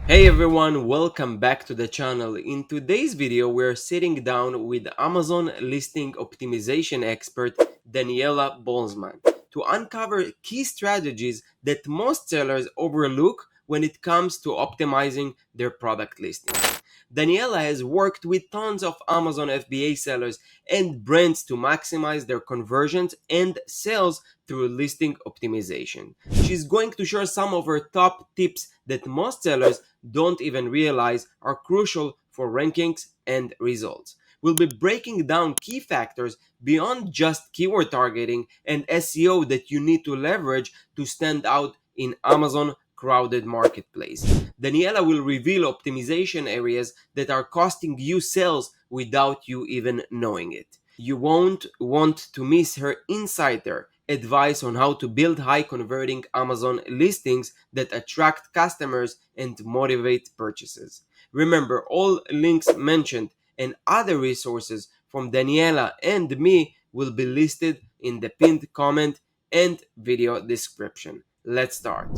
Hey everyone, welcome back to the channel. In today's video, we're sitting down with Amazon listing optimization expert Daniela Bolzman to uncover key strategies that most sellers overlook when it comes to optimizing their product listings. Daniela has worked with tons of Amazon FBA sellers and brands to maximize their conversions and sales through listing optimization. She's going to share some of her top tips that most sellers don't even realize are crucial for rankings and results. We'll be breaking down key factors beyond just keyword targeting and SEO that you need to leverage to stand out in Amazon crowded marketplace. Daniela will reveal optimization areas that are costing you sales without you even knowing it. You won't want to miss her insider advice on how to build high converting Amazon listings that attract customers and motivate purchases. Remember, all links mentioned and other resources from Daniela and me will be listed in the pinned comment and video description. Let's start.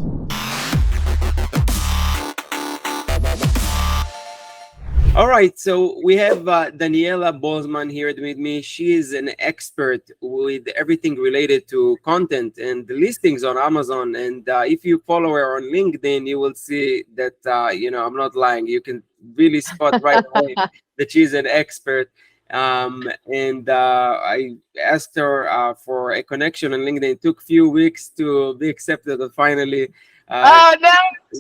All right, so we have Daniela Bosman here with me. She is an expert with everything related to content and the listings on Amazon. And if you follow her on LinkedIn, you will see that I'm not lying. You can really spot right away that she's an expert. And I asked her for a connection on LinkedIn. It took a few weeks to be accepted, and finally, uh, Oh no.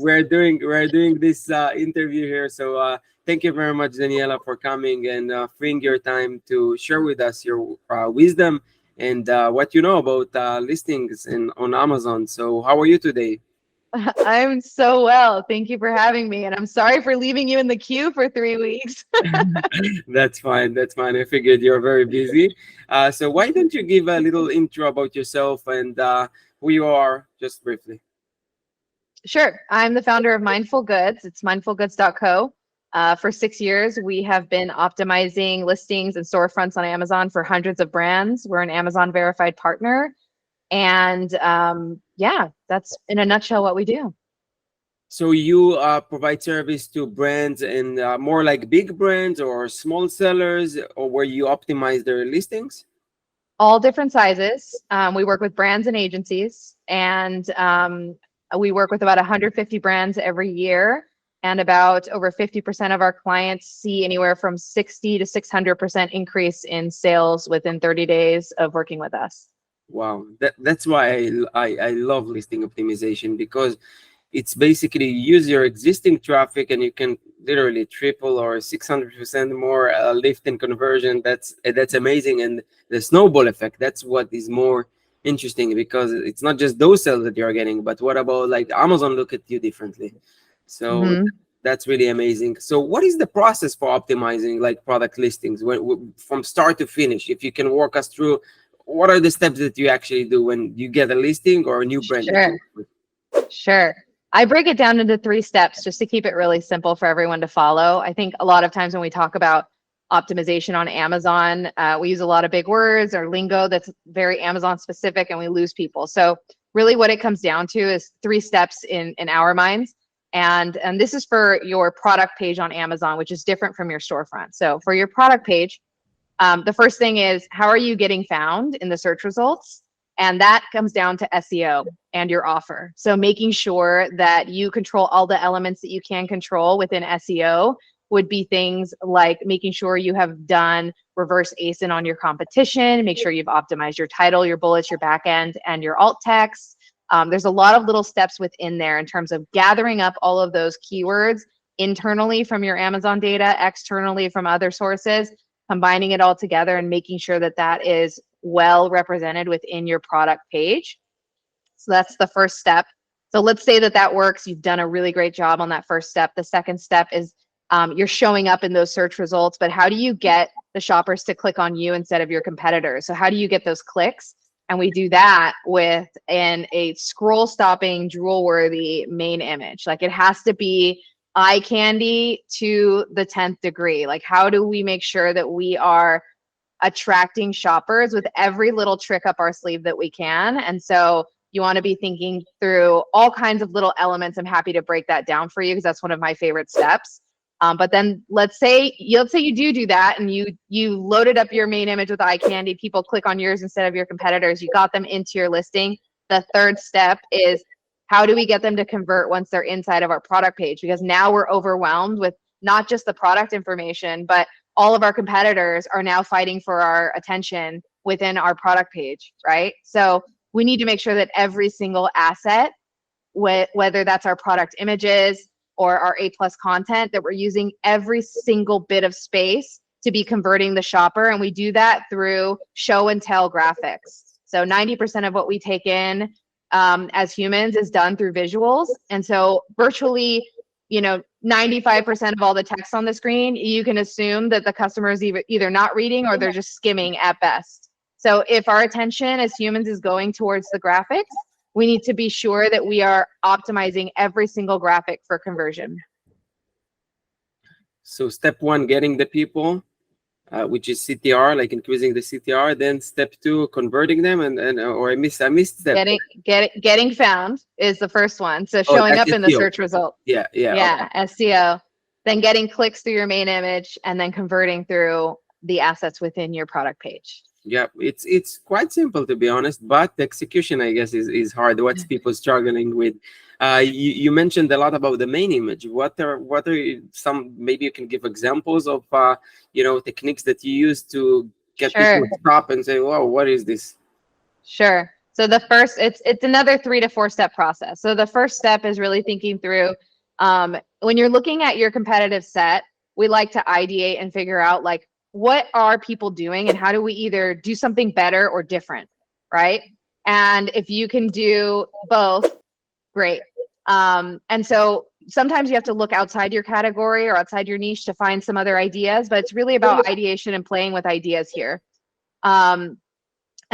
we're doing this interview here. So. Thank you very much, Daniela, for coming and freeing your time to share with us your wisdom and what you know about listings on Amazon. So, how are you today? I'm so well. Thank you for having me. And I'm sorry for leaving you in the queue for 3 weeks. That's fine. That's fine. I figured you're very busy. So, why don't you give a little intro about yourself and who you are, just briefly? Sure. I'm the founder of Mindful Goods. It's mindfulgoods.co. For 6 years, we have been optimizing listings and storefronts on Amazon for hundreds of brands. We're an Amazon verified partner. And yeah, that's in a nutshell what we do. So, you provide service to brands and more like big brands or small sellers, or where you optimize their listings? All different sizes. We work with brands and agencies, and we work with about 150 brands every year. And about over 50% of our clients see anywhere from 60 to 600% increase in sales within 30 days of working with us. Wow, that's why I love listing optimization, because it's basically you use your existing traffic and you can literally triple or 600% more lift in conversion. That's amazing, and the snowball effect. That's what is more interesting, because it's not just those sales that you're getting, but what about like Amazon look at you differently. So Mhm. that's really amazing. So what is the process for optimizing like product listings from start to finish? If you can walk us through, what are the steps that you actually do when you get a listing or a new brand that you Sure. work with? Sure. I break it down into 3 steps just to keep it really simple for everyone to follow. I think a lot of times when we talk about optimization on Amazon, we use a lot of big words or lingo that's very Amazon specific and we lose people. So really what it comes down to is 3 steps in our minds. And this is for your product page on Amazon, which is different from your storefront. So for your product page, the first thing is, how are you getting found in the search results? And that comes down to SEO and your offer. So making sure that you control all the elements that you can control within SEO would be things like making sure you have done reverse ASIN on your competition, make sure you've optimized your title, your bullets, your backend, and your alt text. There's a lot of little steps within there in terms of gathering up all of those keywords internally from your Amazon data, externally from other sources, combining it all together and making sure that that is well represented within your product page. So that's the first step. So let's say that that works. You've done a really great job on that first step. The second step is you're showing up in those search results, but how do you get the shoppers to click on you instead of your competitors? So how do you get those clicks? And we do that with a scroll stopping, drool worthy main image. Like it has to be eye candy to the 10th degree. Like how do we make sure that we are attracting shoppers with every little trick up our sleeve that we can? And so You want to be thinking through all kinds of little elements. I'm happy to break that down for you because that's one of my favorite steps. But then let's say you do that, and you loaded up your main image with eye candy. People click on yours instead of your competitors. You got them into your listing. The third step is, how do we get them to convert once they're inside of our product page? Because now we're overwhelmed with not just the product information, but all of our competitors are now fighting for our attention within our product page, right? So we need to make sure that every single asset, whether that's our product images or our A plus content, that we're using every single bit of space to be converting the shopper. And we do that through show and tell graphics. So 90% of what we take in as humans is done through visuals. And so virtually, 95% of all the text on the screen, you can assume that the customer is either not reading or they're just skimming at best. So if our attention as humans is going towards the graphics, we need to be sure that we are optimizing every single graphic for conversion. So step one, getting the people, which is CTR, like increasing the CTR. Then step two, converting them, or I missed step. Getting found is the first one. So Oh, showing that's up in the SEO. search result. Yeah, Yeah, okay. SEO. Then getting clicks through your main image, and then converting through the assets within your product page. Yeah, it's quite simple, to be honest, but the execution, I guess, is hard. What's people struggling with? You mentioned a lot about the main image. What are some, maybe you can give examples of techniques that you use to get people Sure. to stop and say, "Whoa, what is this?" Sure. So the first, it's another 3 to 4 step process. So the first step is really thinking through, when you're looking at your competitive set, we like to ideate and figure out, like, what are people doing and how do we either do something better or different, right? And if you can do both, great. And so sometimes you have to look outside your category or outside your niche to find some other ideas, but it's really about ideation and playing with ideas here. And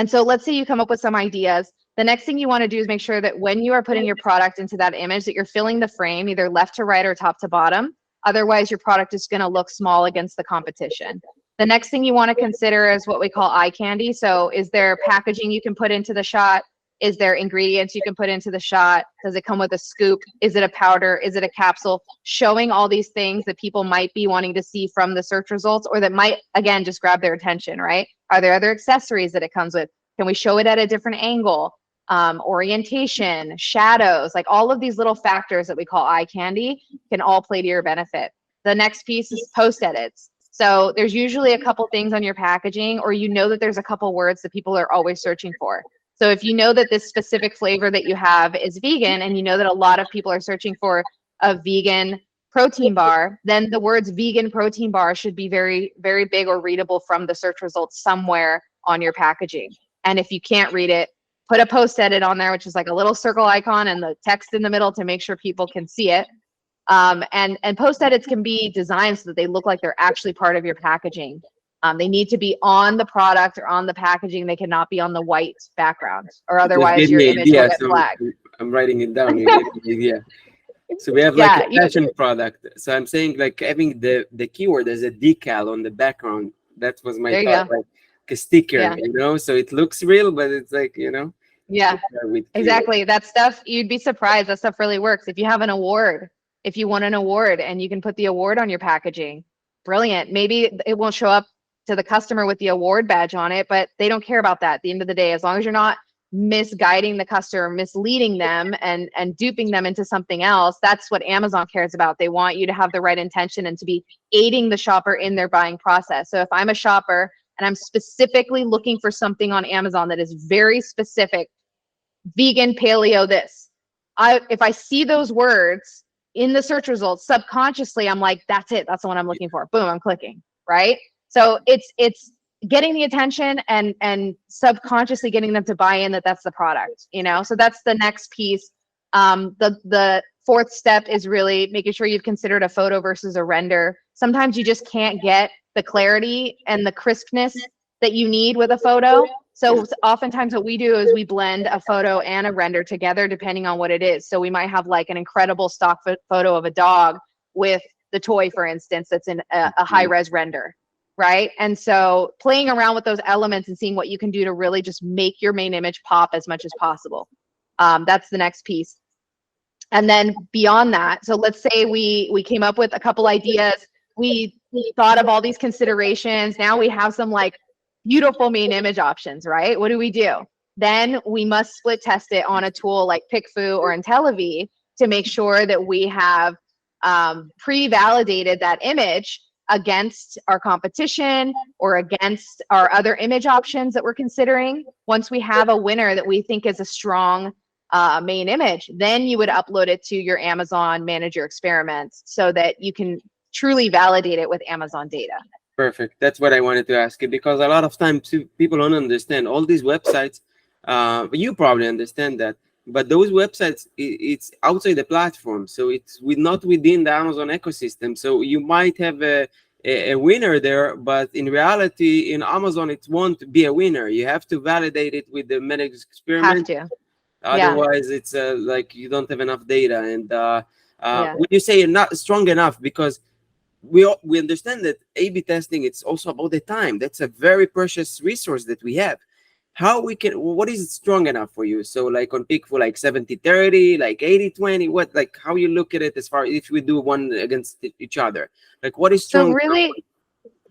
so let's say you come up with some ideas. The next thing you want to do is make sure that when you are putting your product into that image, that you're filling the frame either left to right or top to bottom. Otherwise, your product is going to look small against the competition. The next thing you want to consider is what we call eye candy. So is there packaging you can put into the shot? Is there ingredients you can put into the shot? Does it come with a scoop? Is it a powder? Is it a capsule? Showing all these things that people might be wanting to see from the search results, or that might, again, just grab their attention, right? Are there other accessories that it comes with? Can we show it at a different angle? Orientation, shadows, like all of these little factors that we call eye candy can all play to your benefit. The next piece is post edits. So there's usually a couple things on your packaging, or that there's a couple words that people are always searching for. So if you know that this specific flavor that you have is vegan, and you know that a lot of people are searching for a vegan protein bar, then the words vegan protein bar should be very, very big or readable from the search results somewhere on your packaging. And if you can't read it, put a post edit on there, which is like a little circle icon and the text in the middle to make sure people can see it. And post edits can be designed so that they look like they're actually part of your packaging. They need to be on the product or on the packaging. They cannot be on the white background, or You just otherwise gave your me an image will idea, get so flagged. I'm writing it down. You gave me an idea. So we have like Yeah, a fashion product. So I'm saying, like, having the keyword as a decal on the background. That was my there you thought, go. like a sticker, Yeah, so it looks real, but it's like, yeah, with keyword. exactly. That stuff, you'd be surprised. That stuff really works. If you have an award, if you won an award and you can put the award on your packaging, brilliant. Maybe it won't show up to the customer with the award badge on it, but they don't care about that at the end of the day. As long as you're not misguiding the customer, misleading them, and duping them into something else, that's what Amazon cares about. They want you to have the right intention and to be aiding the shopper in their buying process. So if I'm a shopper and I'm specifically looking for something on Amazon that is very specific, vegan, paleo, this, if I see those words in the search results, subconsciously I'm like, that's it, that's the one I'm looking for. Boom, I'm clicking, right? So it's getting the attention and subconsciously getting them to buy in that that's the product, so that's the next piece. The fourth step is really making sure you've considered a photo versus a render. Sometimes you just can't get the clarity and the crispness that you need with a photo. So oftentimes what we do is we blend a photo and a render together depending on what it is. So we might have like an incredible stock photo of a dog with the toy, for instance, that's in a high-res render, right? And so playing around with those elements and seeing what you can do to really just make your main image pop as much as possible. That's the next piece. And then beyond that, so let's say we came up with a couple ideas. We thought of all these considerations. Now we have some like beautiful main image options, right? What do? Then we must split test it on a tool like PickFu or IntelliV to make sure that we have pre-validated that image against our competition or against our other image options that we're considering. Once we have a winner that we think is a strong main image, then you would upload it to your Amazon Manage Your Experiments so that you can truly validate it with Amazon data. Perfect. That's what I wanted to ask you, because a lot of times people don't understand all these websites. You probably understand that, but those websites, it's outside the platform, so it's not within the Amazon ecosystem. So you might have a winner there, but in reality, in Amazon, it won't be a winner. You have to validate it with the managed Have experiment. to. Yeah. Otherwise, it's like you don't have enough data. And Yeah. when you say you're not strong enough, because we understand that A/B testing, it's also about the time. That's a very precious resource that we have. How we can, what is strong enough for you? So like on Pick for like 70-30, like 80-20, what, like how you look at it as far if we do one against each other, like what is So strong?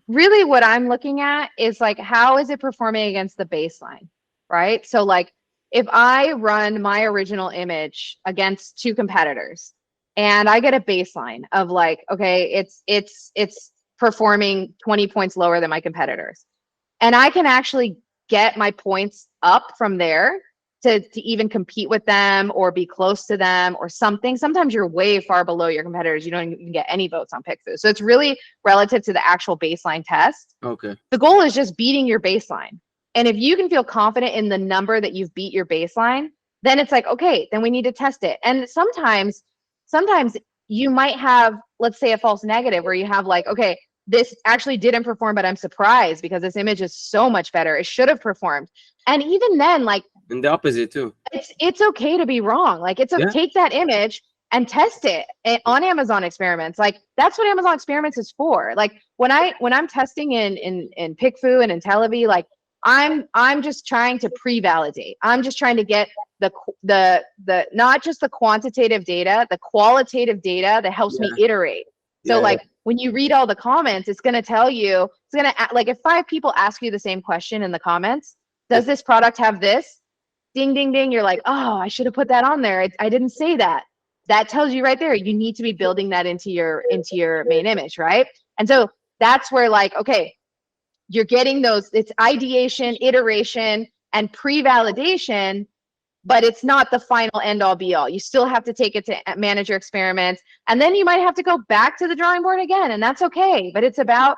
really what I'm looking at is like, how is it performing against the baseline, right? So like if I run my original image against two competitors and I get a baseline of like, okay, it's performing 20 points lower than my competitors, and I can actually get my points up from there to even compete with them or be close to them or something. Sometimes you're way far below your competitors. You don't even get any votes on PickFu. So it's really relative to the actual baseline test. Okay. The goal is just beating your baseline. And if you can feel confident in the number that you've beat your baseline, then it's like, okay, then we need to test it. And sometimes you might have, let's say, a false negative where you have like, okay, this actually didn't perform, but I'm surprised because this image is so much better. It should have performed. And even then, like, And the opposite too. it's okay to be wrong. Like Yeah. take that image and test it on Amazon Experiments. Like that's what Amazon Experiments is for. Like when I'm testing in PickFu and IntelliV, like I'm just trying to pre-validate. I'm just trying to get the not just the quantitative data, the qualitative data that helps me iterate. So like when you read all the comments, it's going to tell you, it's going to, like if 5 people ask you the same question in the comments, does this product have this? Ding, ding, ding. You're like, oh, I should have put that on there. I didn't say that. That tells you right there, you need to be building that into your main image, right? And so that's where like, okay, you're getting those, it's ideation, iteration, and pre-validation, but it's not the final end all be all. You still have to take it to manage your experiments. And then you might have to go back to the drawing board again, and that's okay. But it's about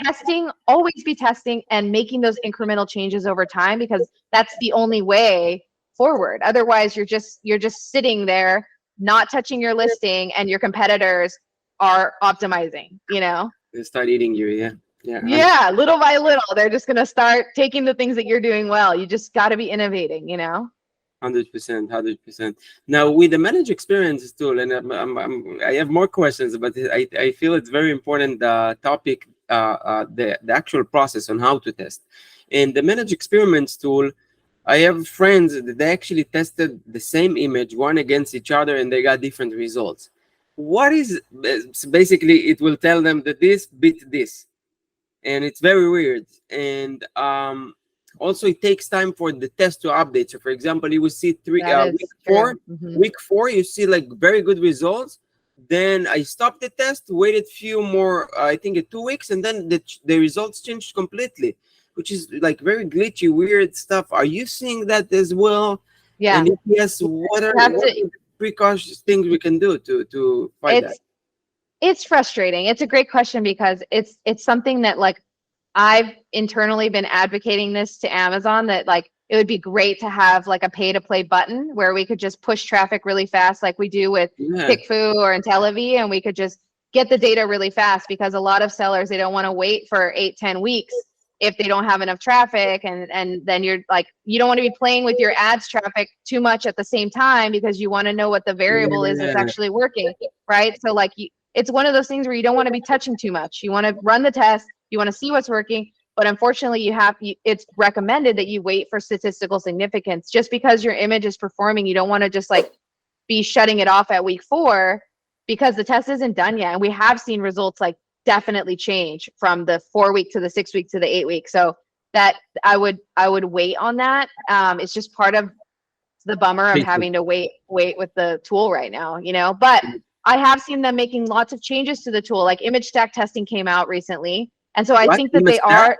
testing, always be testing and making those incremental changes over time, because that's the only way forward. Otherwise, you're just sitting there, not touching your listing, and your competitors are optimizing, you know? They start eating you. Yeah. Yeah. Yeah, little by little, they're just going to start taking the things that you're doing well. You just got to be innovating, you know? 100%, 100%. Now with the managed experience tool, and I have more questions, but I feel it's very important topic, the actual process on how to test. In the managed experiments tool, I have friends that they actually tested the same image one against each other, and they got different results. What is basically, it will tell them that this beat this, and it's very weird. And also it takes time for the test to update. So for example, you will see week 4 you see like very good results, then I stopped the test, waited few more, I think 2 weeks, and then the results changed completely, which is like very glitchy, weird stuff. Are you seeing that as well? Yeah. And if yes, what are the precautions things we can do to fight that? It's frustrating. It's a great question, because it's something that like I've internally been advocating this to Amazon, that like it would be great to have like a pay to play button where we could just push traffic really fast like we do with PickFu or IntelliV, and we could just get the data really fast, because a lot of sellers, they don't want to wait for 8-10 weeks if they don't have enough traffic, and then you're like, you don't want to be playing with your ads traffic too much at the same time, because you want to know what the variable is that's actually working, right? So like it's one of those things where you don't want to be touching too much. You want to run the test, you want to see what's working, But unfortunately, it's recommended that you wait for statistical significance. Just because your image is performing, you don't want to just like be shutting it off at week 4 because the test isn't done yet. And we have seen results like definitely change from the 4 week to the 6 week to the 8 week. So that I would wait on that. It's just part of the bummer of Basic. having to wait with the tool right now, you know. But I have seen them making lots of changes to the tool. Like image stack testing came out recently. And so I What? think that Image they stack? are,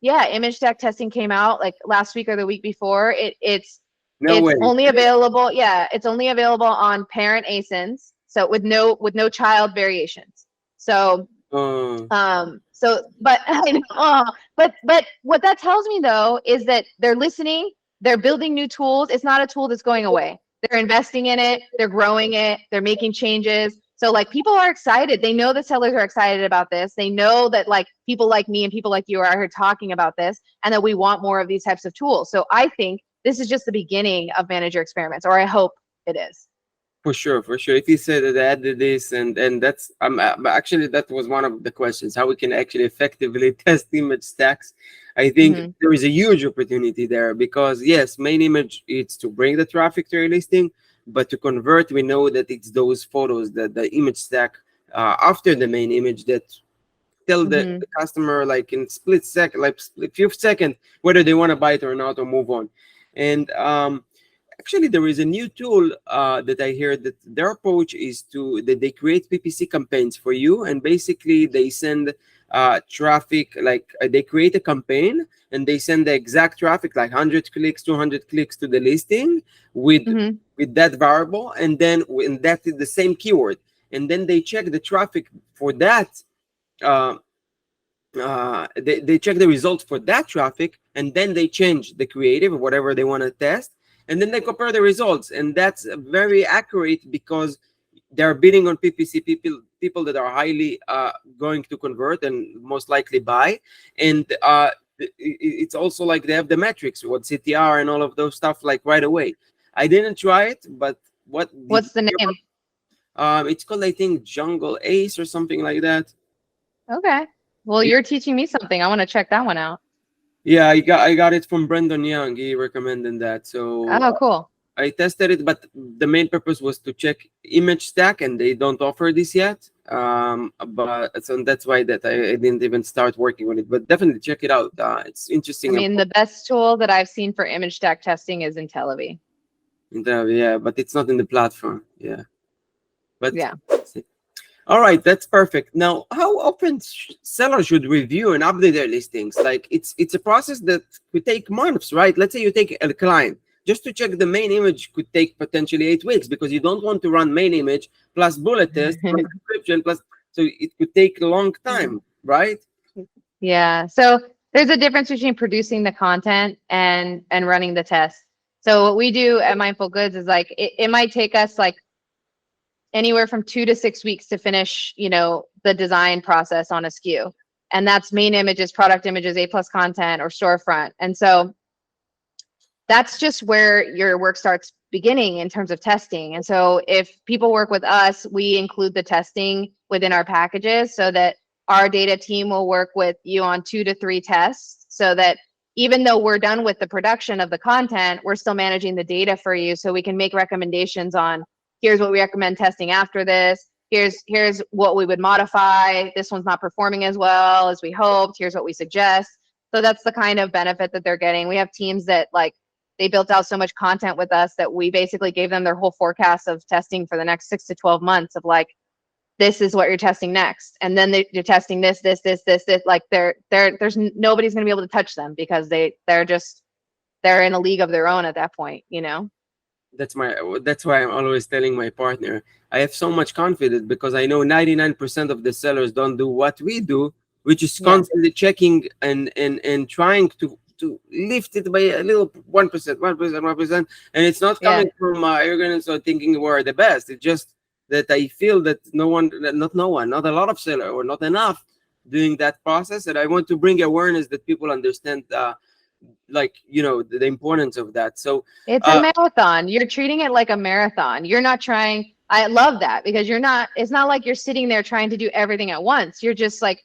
yeah, image stack testing came out like last week or the week before. No It's way. only available, yeah, it's only available on parent ASINs, so with no child variations. So Uh, but I know, but what that tells me though is that they're listening, they're building new tools. It's not a tool that's going away. They're investing in it, they're growing it, they're making changes. So like people are excited. They know the sellers are excited about this. They know that like people like me and people like you are out here talking about this and that we want more of these types of tools. So I think this is just the beginning of manager experiments, or I hope it is. For sure, for sure. If you said that I added this, and that's but actually that was one of the questions, how we can actually effectively test image stacks. I think Hmm. there is a huge opportunity there because yes, main image it's to bring the traffic to your listing, but to convert, we know that it's those photos that the image stack after the main image that tell Hmm. the customer like in split second, like split few second, whether they want to buy it or not or move on. And actually, there is a new tool that I hear that their approach is to that they create PPC campaigns for you, and basically they send traffic like they create a campaign and they send the exact traffic like 100 clicks, 200 clicks to the listing with Hmm. that variable, and then when that is the same keyword, and then they check the traffic for that. Uh, they check the results for that traffic and then they change the creative or whatever they want to test and then they compare the results, and that's very accurate because they're bidding on ppc people that are highly going to convert and most likely buy. And it's also like they have the metrics, what ctr and all of those stuff like right away. I didn't try it, but what did you What's the hear name? about? It's called, I think, jungle ace or something like that. Okay. Well, you're teaching me something. I want to check that one out. Yeah, I got it from Brendan Young. He recommended that. So Oh, cool. I tested it, but the main purpose was to check image stack, and they don't offer this yet. But so that's why that I didn't even start working on it. But definitely check it out. It's I interesting. mean, the best tool that I've seen for image stack testing is IntelliV. Yeah, but it's not in the platform. Yeah, but Yeah. all right, that's perfect. Now, how often sellers should review and update their listings? Like it's a process that could take months, right? Let's say you take a client just to check the main image could take potentially 8 weeks because you don't want to run main image plus bullet test plus description plus, so it could take a long time, right? Yeah. So there's a difference between producing the content and running the test. So what we do at Mindful Goods is like it might take us like anywhere from 2 to 6 weeks to finish, the design process on a SKU. And that's main images, product images, A plus content, or storefront. And so that's just where your work starts beginning in terms of testing. And so if people work with us, we include the testing within our packages so that our data team will work with you on 2 to 3 tests so that even though we're done with the production of the content, we're still managing the data for you so we can make recommendations on here's what we recommend testing after this. Here's what we would modify. This one's not performing as well as we hoped. Here's what we suggest. So that's the kind of benefit that they're getting. We have teams that like they built out so much content with us that we basically gave them their whole forecast of testing for the next 6 to 12 months of like, this is what you're testing next. And then you're testing this, like there's nobody's going to be able to touch them because they're in a league of their own at that point. That's why I'm always telling my partner I have so much confidence because I know 99% of the sellers don't do what we do, which is Yeah. constantly checking and trying to lift it by a little 1%, 1%, 1%. And it's not Yeah. coming from arrogance or thinking we're the best. It's just that I feel that not a lot of seller or not enough doing that process. And I want to bring awareness that people understand like the importance of that. So It's a uh, marathon. You're treating it like a marathon. You're not trying. I love that because it's not like you're sitting there trying to do everything at once. You're just like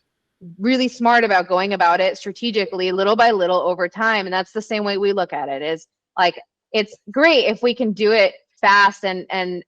really smart about going about it strategically, little by little over time. And that's the same way we look at it, is like, it's great if we can do it fast and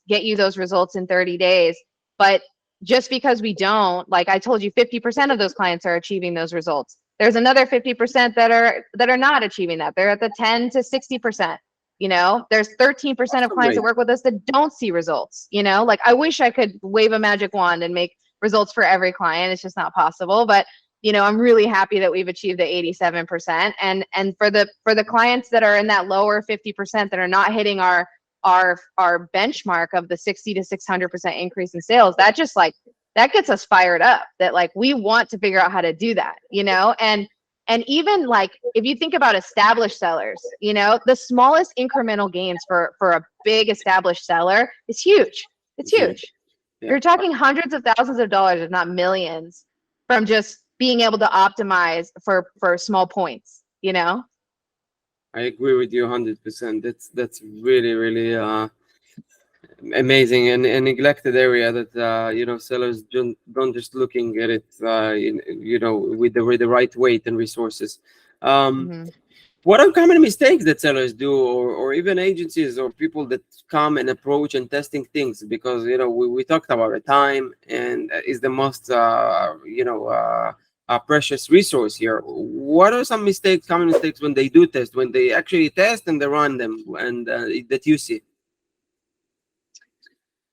get you those results in 30 days. But just because we don't, like I told you, 50% of those clients are achieving those results. There's another 50% that are not achieving that. They're at the 10 to 60%. You know, there's 13% of Awesome clients that rate. work with us that don't see results. You know, like I wish I could wave a magic wand and make results for every client. It's just not possible. But you know, I'm really happy that we've achieved the 87%. And for the clients that are in that lower 50% that are not hitting our benchmark of the 60 to 600% increase in sales, that just like, that gets us fired up, that like we want to figure out how to do that, you know. And even like if you think about established sellers, you know, the smallest incremental gains for a big established seller is huge. It's It's huge. huge. Yeah, You're talking hundreds of thousands of dollars, if not millions, from just being able to optimize for small points, you know? I agree with you 100%. That's really really amazing, and a neglected area that sellers don't just looking at it with the right weight and resources. Um, Hmm. what are common mistakes that sellers do, or even agencies or people that come and approach and testing things? Because we talked about it, time and is the most precious resource here. What are some mistakes, common mistakes, when they do test, when they actually test and they run them, and that you see?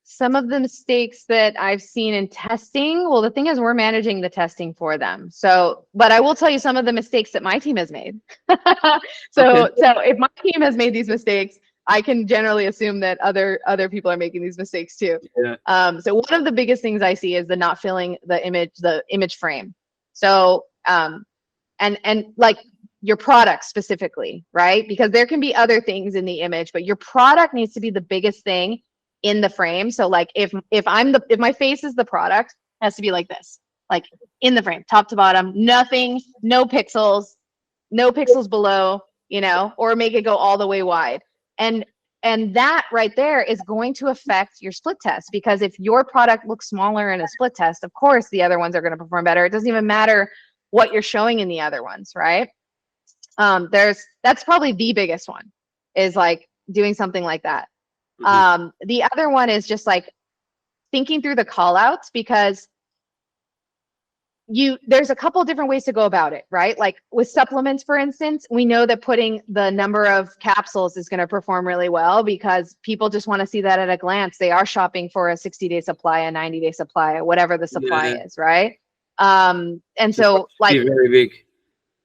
Some of the mistakes that I've seen in testing, well, the thing is we're managing the testing for them. So, but I will tell you some of the mistakes that my team has made. Okay. So if my team has made these mistakes, I can generally assume that other people are making these mistakes too. Yeah. So one of the biggest things I see is the not filling the image frame. So and like your product specifically, right? Because there can be other things in the image, but your product needs to be the biggest thing in the frame. So like if my face is the product, it has to be like this, like in the frame, top to bottom, nothing, no pixels below, you know, or make it go all the way wide. And that right there is going to affect your split test, because if your product looks smaller in a split test, of course the other ones are going to perform better. It doesn't even matter what you're showing in the other ones, right? That's probably the biggest one, is like doing something like that. Hmm. The other one is just like thinking through the call outs, because there's a couple different ways to go about it, right? Like with supplements, for instance, we know that putting the number of capsules is going to perform really well because people just want to see that at a glance. They are shopping for a 60-day supply, a 90-day supply, whatever the supply Yeah, is, right? And supposed so to like, be very big.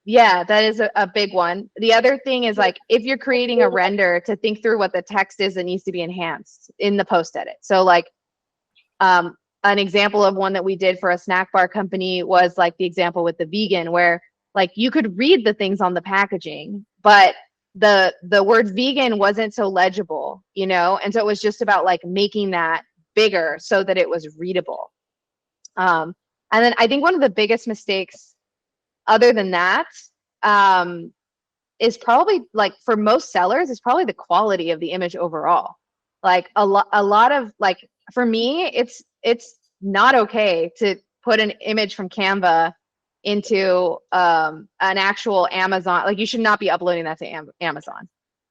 yeah, that is a big one. The other thing is like if you're creating a render, to think through what the text is that needs to be enhanced in the post edit. So like um, an example of one that we did for a snack bar company was like the example with the vegan, where like you could read the things on the packaging, but the word vegan wasn't so legible, you know? And so it was just about like making that bigger so that it was readable. Um, and then I think one of the biggest mistakes other than that, um, is probably like for most sellers is probably the quality of the image overall. Like a lot of like, for me, it's not okay to put an image from Canva into an actual Amazon. Like you should not be uploading that to Amazon.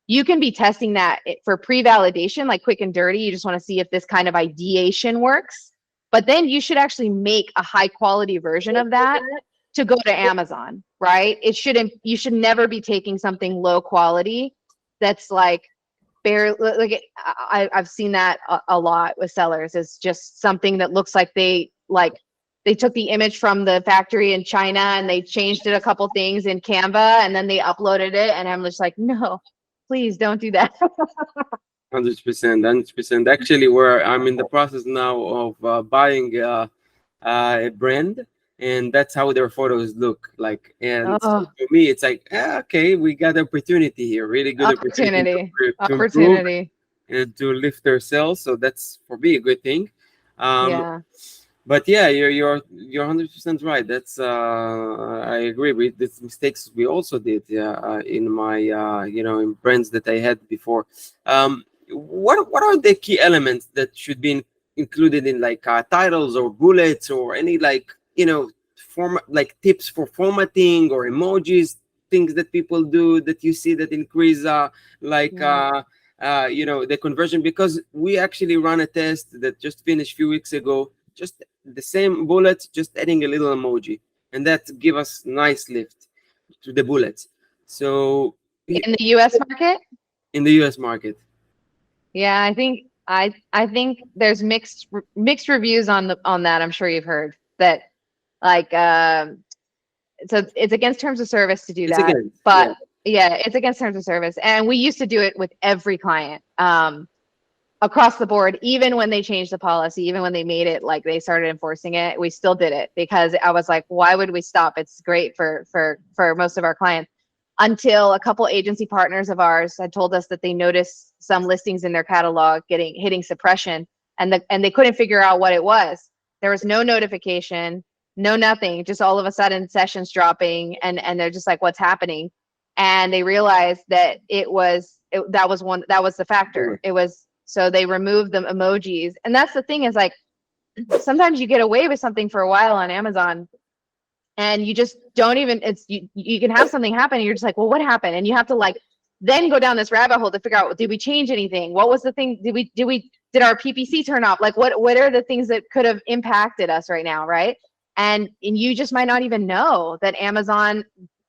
You can be testing that for pre-validation, like quick and dirty. You just want to see if this kind of ideation works. But then you should actually make a high quality version of that to go to Amazon, right? It shouldn't, you should never be taking something low quality that's like bare, like I've seen that a lot with sellers. Is just something that looks like they took the image from the factory in China and they changed it a couple things in Canva and then they uploaded it. And I'm just like, no, please don't do that. 100%, 100%. Actually, where I'm in the process now of buying a brand, and that's how their photos look like. And so Oh, for me, it's like, okay, we got opportunity here, really good opportunity opportunity, to improve opportunity. and to lift their sales. So that's for me a good thing. Um, Yeah. but yeah, you're 100% right. That's I agree with the mistakes we also did in my in brands that I had before. What are the key elements that should be included in like titles or bullets or any like like tips for formatting or emojis, things that people do that you see that increase like Mm. the conversion, because we actually run a test that just finished a few weeks ago, just the same bullets, just adding a little emoji, and that give us nice lift to the bullets. So In the US market? in the US market. Yeah, I think there's mixed reviews on that. I'm sure you've heard that, like so it's against terms of service to do It's that. again, But yeah. yeah, it's against terms of service. And we used to do it with every client. Across the board, even when they changed the policy, even when they made it like they started enforcing it, we still did it because I was like, why would we stop? It's great for most of our clients. Until a couple agency partners of ours had told us that they noticed some listings in their catalog hitting suppression, and they couldn't figure out what it was. There was no notification, no nothing, just all of a sudden sessions dropping, and they're just like, what's happening? And they realized that that was the factor. It was, so they removed the emojis. And that's the thing, is like, sometimes you get away with something for a while on Amazon and you just don't even, you can have something happen and you're just like, well, what happened? And you have to like then go down this rabbit hole to figure out, did we change anything? What was the thing? Did our PPC turn off? Like what are the things that could have impacted us right now, right? And you just might not even know that Amazon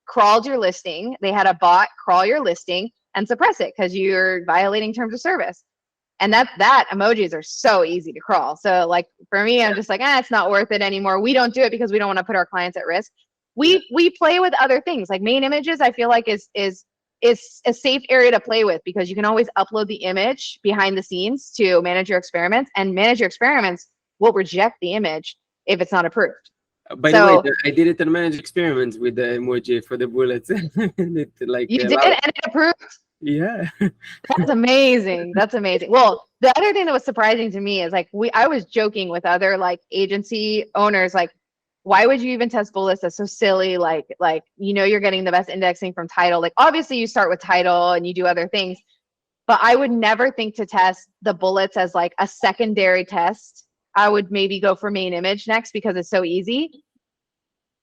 crawled your listing. They had a bot crawl your listing and suppress it because you're violating terms of service. And that emojis are so easy to crawl. So like for me, I'm just like, it's not worth it anymore. We don't do it because we don't want to put our clients at risk. Yeah. We play with other things like main images. I feel like is a safe area to play with because you can always upload the image behind the scenes to manage your experiments, and manage your experiments will reject the image if it's not approved. By the way, So I did it in managed experiments with the emoji for the bullets. It like you did, allowed. and it approved. Yeah. That's amazing. That's amazing. Well, the other thing that was surprising to me is like I was joking with other like agency owners, like, why would you even test bullets? That's so silly. You're getting the best indexing from title. Like obviously you start with title and you do other things, but I would never think to test the bullets as like a secondary test. I would maybe go for main image next because it's so easy.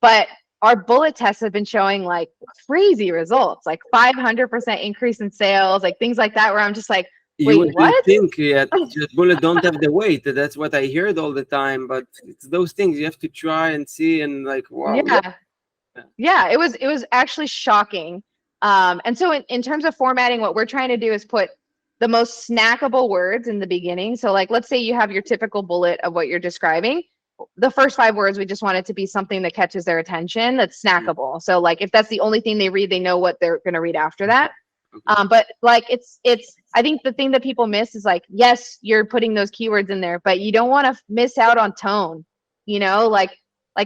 But our bullet tests have been showing like crazy results, like 500% increase in sales, like things like that, where I'm just like, You wait, would what? think just bullet don't have the weight. That's what I heard all the time. But it's those things you have to try and see and like, wow, yeah. Yeah. Yeah, it was actually shocking. And so in terms of formatting, what we're trying to do is put the most snackable words in the beginning. So like, let's say you have your typical bullet of what you're describing. The first 5 words, we just want it to be something that catches their attention, that's snackable. So like, if that's the only thing they read, they know what they're going to read after that. Okay. But like, I think the thing that people miss is like, yes, you're putting those keywords in there, but you don't want to miss out on tone, like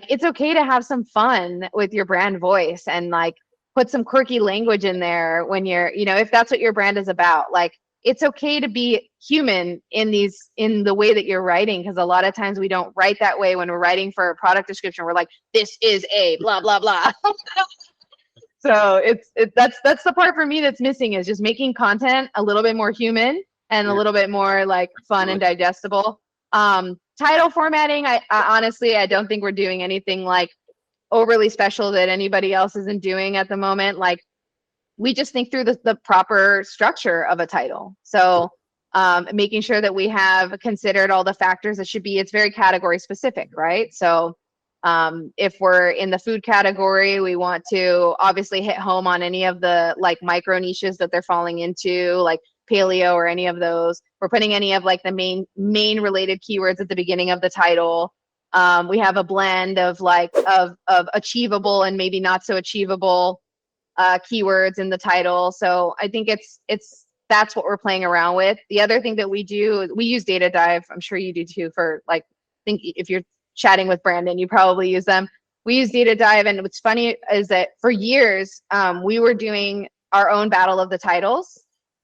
it's okay to have some fun with your brand voice and like put some quirky language in there when if that's what your brand is about. Like it's okay to be human in the way that you're writing, because a lot of times we don't write that way. When we're writing for a product description, we're like, this is a blah blah blah. So that's the part for me that's missing, is just making content a little bit more human and a Yeah. little bit more like fun and digestible. Title formatting, I honestly, I don't think we're doing anything like overly special that anybody else isn't doing at the moment. Like we just think through the proper structure of a title. So making sure that we have considered all the factors that should be, it's very category specific, right? So if we're in the food category, we want to obviously hit home on any of the like micro niches that they're falling into, like paleo or any of those. We're putting any of like the main related keywords at the beginning of the title. We have a blend of like of achievable and maybe not so achievable keywords in the title. So I think that's what we're playing around with. The other thing that we do, we use Data Dive. I'm sure you do too. For like, I think if you're chatting with Brandon, you probably use them. We use Data Dive, and what's funny is that for years we were doing our own battle of the titles.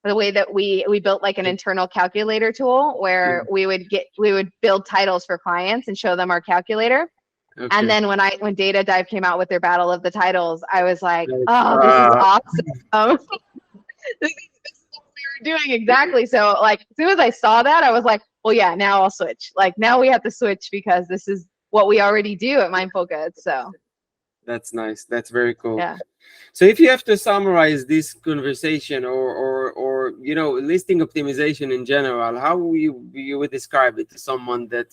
The way that we built like an internal calculator tool where we would build titles for clients and show them our calculator. Okay. And then when Data Dive came out with their battle of the titles, I was like, Like, oh, this is awesome. This is what we were doing exactly. So like as soon as I saw that, I was like, well, yeah, now I'll switch. Like now we have to switch because this is what we already do at Mindful Goods. So That's nice. That's very cool. yeah. So if you have to summarize this conversation, or listing optimization in general, how you would describe it to someone that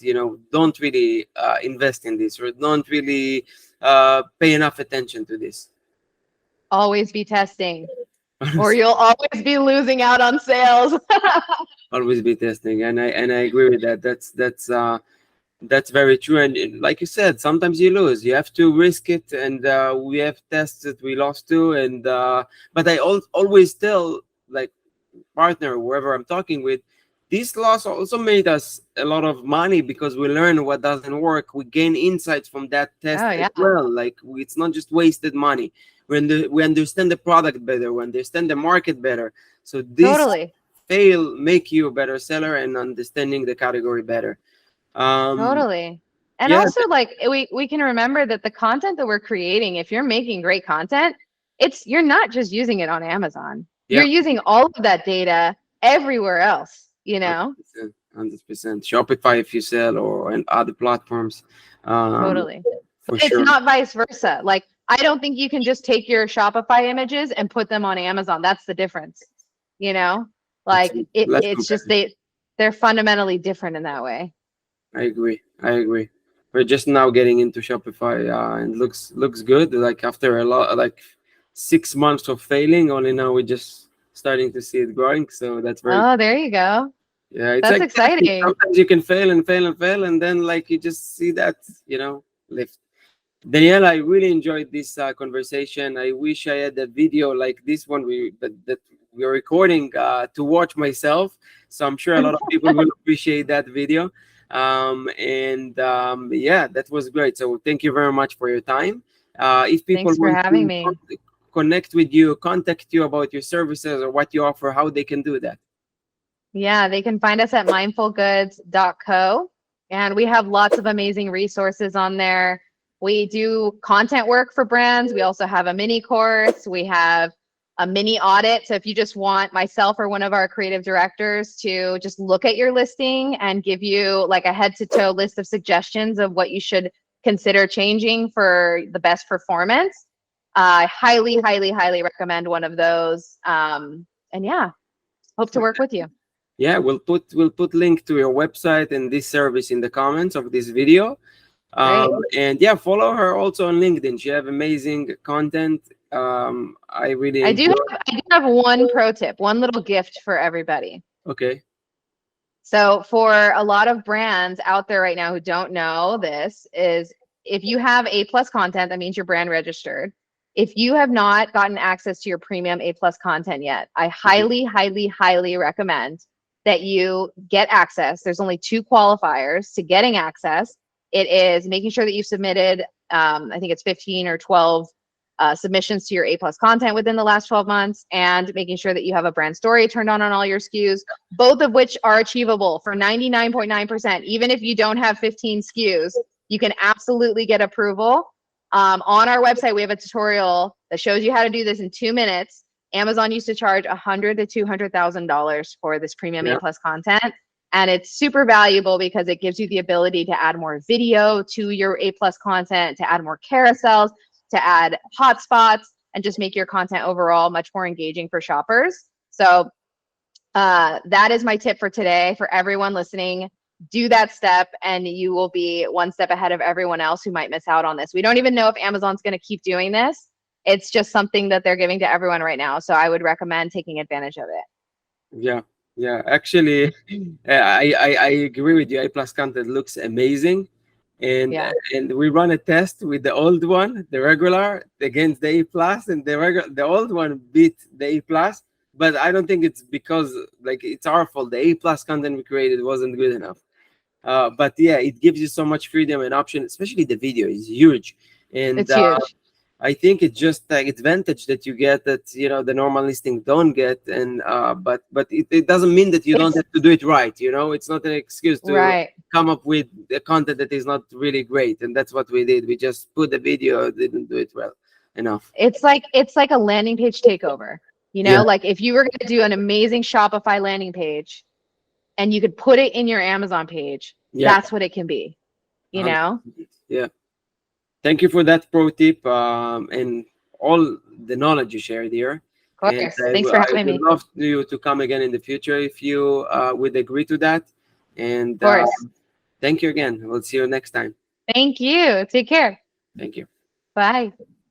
don't really invest in this, or don't really pay enough attention to this? Always be testing, or Honestly, you'll always be losing out on sales. always be testing, and I agree with that. That's very true. And like you said, sometimes you lose. You have to risk it. And we have tests that we lost to. And but I always tell, like, partner, whoever I'm talking with, this loss also made us a lot of money, because we learn what doesn't work. We gain insights from that test Oh as yeah, well. Like, it's not just wasted money. We understand the product better. We understand the market better. So this totally. fail make you a better seller and understanding the category better. um Totally. And yeah. also, like, we can remember that the content that we're creating, if you're making great content, you're not just using it on Amazon. You're Yeah, using all of that data everywhere else, you know? 100%. 100%. Shopify if you sell, or and other platforms. um Totally. for But it's sure. not vice versa. Like, I don't think you can just take your Shopify images and put them on Amazon. That's the difference, you know? It's Like less it's just competitive. they're fundamentally different in that way. I agree. We're just now getting into Shopify, and looks good. Like, after a lot, like 6 months of failing, only now we're just starting to see it growing. So that's very, Oh, there you go. yeah. It's That's like testing. exciting. Sometimes you can fail and fail and fail, and then, like, you just see that, lift. Daniela, I really enjoyed this conversation. I wish I had a video like this one that we're recording to watch myself. So I'm sure a lot of people will appreciate that video. And yeah, that was great. So thank you very much for your time. If people Thanks for want having to me. connect with you, contact you about your services or what you offer, how they can do that. Yeah, they can find us at mindfulgoods.co. And we have lots of amazing resources on there. We do content work for brands. We also have a mini course. We have a mini audit. So if you just want myself or one of our creative directors to just look at your listing and give you like a head to toe list of suggestions of what you should consider changing for the best performance, I highly, highly, highly recommend one of those. And yeah, hope to work with you. Yeah, we'll put link to your website and this service in the comments of this video. Great. And yeah, follow her also on LinkedIn. She have amazing content. I really enjoy. I do have one pro tip, one little gift for everybody. Okay. So for a lot of brands out there right now who don't know this, is if you have A plus content, that means you're brand registered. If you have not gotten access to your premium A plus content yet, I Mhm. highly, highly, highly recommend that you get access. There's only two qualifiers to getting access. It is making sure that you submitted, I think it's 15 or 12 submissions to your A plus content within the last 12 months, and making sure that you have a brand story turned on all your SKUs, both of which are achievable for 99.9%. Even if you don't have 15 SKUs, you can absolutely get approval. On our website, we have a tutorial that shows you how to do this in 2 minutes. Amazon used to charge $100,000 to $200,000 for this premium A Yeah. plus content. And it's super valuable because it gives you the ability to add more video to your A plus content, to add more carousels, to add hotspots, and just make your content overall much more engaging for shoppers. So that is my tip for today for everyone listening. Do that step and you will be one step ahead of everyone else who might miss out on this. We don't even know if Amazon's going to keep doing this. It's just something that they're giving to everyone right now. So I would recommend taking advantage of it. Yeah. Yeah. Actually, I agree with you. A plus content looks amazing. And Yeah. and we run a test with the old one, the regular, against the A plus, and the old one beat the A plus. But I don't think it's because, like, it's our fault. The A plus content we created wasn't good enough. But yeah, it gives you so much freedom and option, especially the video is huge. And It's huge. I think it's just the advantage that you get that the normal listing don't get. And but it doesn't mean that you don't It's have to do it right. It's not an excuse to right. come up with the content that is not really great. And that's what we did. We just put the video, didn't do it well enough. It's like a landing page takeover. Yeah. Like if you were going to do an amazing Shopify landing page and you could put it in your Amazon page, Yeah. that's what it can be. you know? 100%. Yeah. Thank you for that pro tip, and all the knowledge you shared here. Of And course. Thanks for I having would me. love you to come again in the future if you would agree to that. And Of course. thank you again. We'll see you next time. Thank you. Take care. Thank you. Bye.